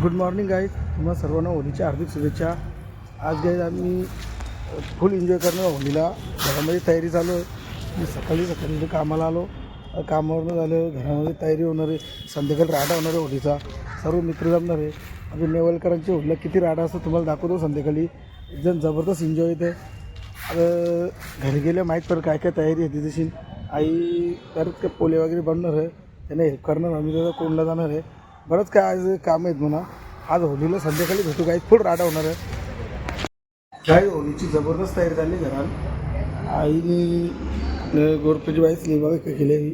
Good morning guys, तुम्हाला सर्वांना होलीच्या हार्दिक शुभेच्छा. आज गाईज आम्ही फुल एन्जॉय करणार होलीला. घरामध्ये तयारी चालू आहे. मी सकाळी कामाला आलो, कामावरनं झालं, घरामध्ये तयारी होणार आहे. संध्याकाळी राडा होणार आहे होलीचा. सर्व मित्र जमणार आहे. म्हणजे नेवलकरांची होलीला किती राडा असतो तुम्हाला दाखवतो संध्याकाळी. एकदम जबरदस्त एन्जॉय येते. आता घरी गेले माहीत पर काय काय तयारी आहे तशी. आई परत काय पोले वगैरे बनणार आहे, त्यांना हेल्प करणार. आम्ही त्याचा कोणला जाणार आहे. बरंच काय आज काम आहेत म्हणा. आज होलीला संध्याकाळी भेटू. काही फुल राडा होणार आहे. काय होलीची जबरदस्त तयारी झाली घरात. आईने गोरपेची बाई स्लीव बघा काय केली.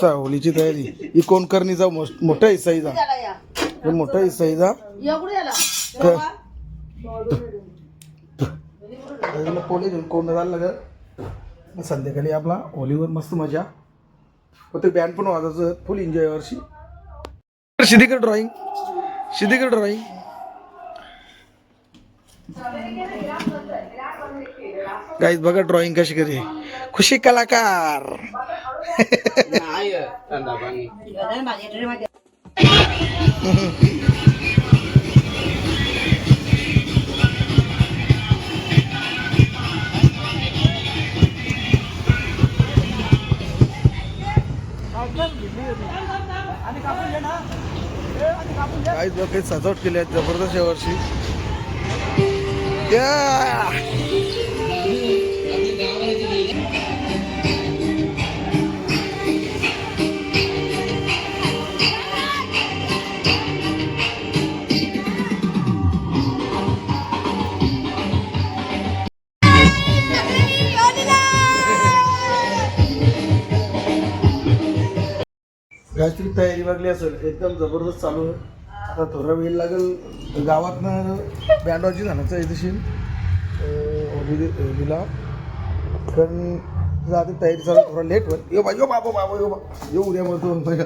होलीची तयारी ही कोण करणीचा मोठा हिस्सा हिचा. मोठा हिस्सा हिचा पोले घेऊन कोण झालं लागत. संध्याकाळी आपला होलीवर मस्त मजा होते. बँड पण वाजायचं. फुल एन्जॉय वर्षी. सिद्धीकर ड्रॉइंग गाईज बघा ड्रॉइंग कशी करी. खुशी कलाकार. काहीच बघ काही सजावट केली आहे जबरदस्त या वर्षी. गायत्री तयारी लागली असेल एकदम जबरदस्त चालू आहे. आता थोडा वेळ लागेल. गावातनं बँडवाजी जाण्याचं आहे तशी होलीला. कारण आधी तयारी चालू थोडा लेट होईल. यो बाबा येऊ उद्या म्हणतो.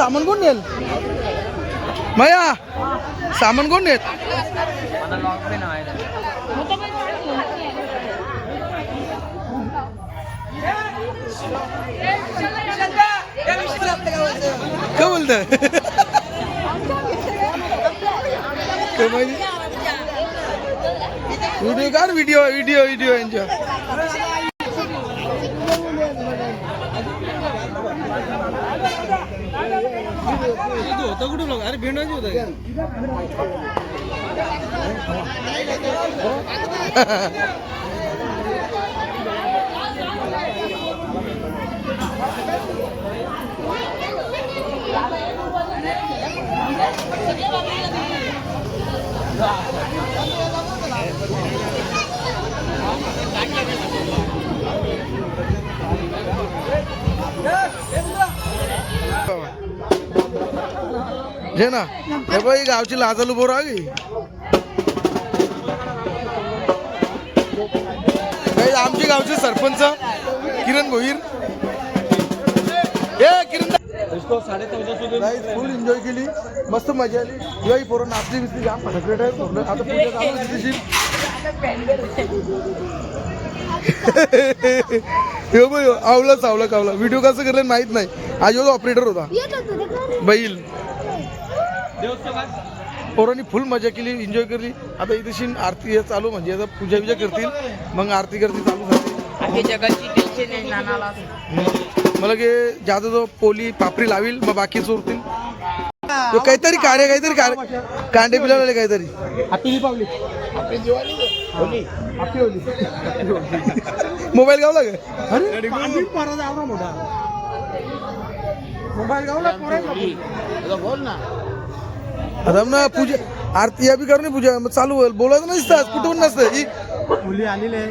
सामान कोण नेल मया सामान कोण नेत काय बोलत व्हिडिओ काढ व्हिडिओ व्हिडिओ व्हिडिओ यांच्या होतं कुठं लोक अरे भेंडायचे होतं जे ना हे बघ गावची लाजालू बोर आली आमची गावचे सरपंच किरण भोईर हे किरण फुल एन्जॉय केली मस्त मजा आली दिवाळी पोरं नाचली बिचली जाम फटकलेट आहे आता पूजा चालू आवला चावला कावला व्हिडिओ कसं करलं माहित नाही आज ऑपरेटर होता बैल पोरांनी फुल मजा केली एन्जॉय केली आता इथेशी आरती चालू म्हणजे आता पूजा बिजा करतील मग आरती करती चालू झाली मला की ज्यादा जो पोली पापरी लावील मग बाकी चोरतील काहीतरी काहीतरी कांडे पिलावले काहीतरी मोबाईल गावला का अरे मोठा मोबाईल गावला बोल ना आता ना पूजा आरती या बी करणे पूजा मग चालू होईल बोलायचं नसतं कुठून नसतं मुली आलेले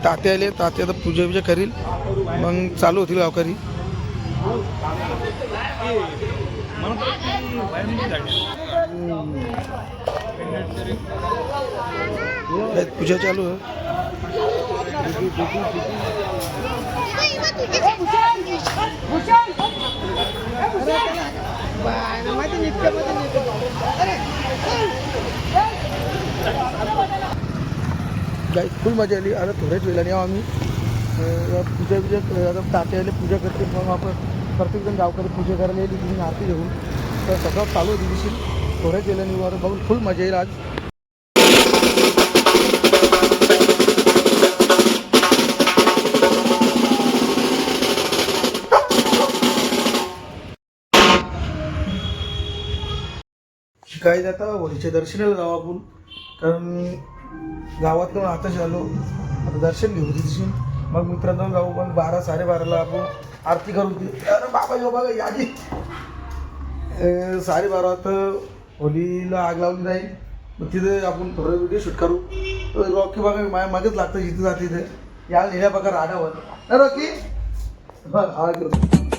ताते आले ताते आता पूजा बिजा करील मग चालू होतील गावकरी पूजा चालू आहे फुल मजा आली आता थोड्याच वेळाने आम्ही पूजा बिजा आता ताते आले पूजा करतील मग आपण प्रत्येकजण गावकरी पूजा करायला येईल तुम्ही आरती घेऊन तर सगळं चालू होती दिवशी थोड्याच वेळाने आता बघून फुल मजा येईल आज काय आता होळीच्या दर्शनाला जाऊ आपण कारण गावातून आताच आलो आता दर्शन घेऊ तिथून मग मित्रांनो जाऊ पण 12-12:30ला आपण आरती करू अरे बाबा जो बघा यादी 12:30 होलीला आग लावली जाईल मग तिथे आपण थोडं व्हिडिओ शूट करू रॉकी बघा माझ्या मागेच लागतं जिथे जाते तिथे याला नेल्या बघा राडावर रॉकी बघ आवाज करतो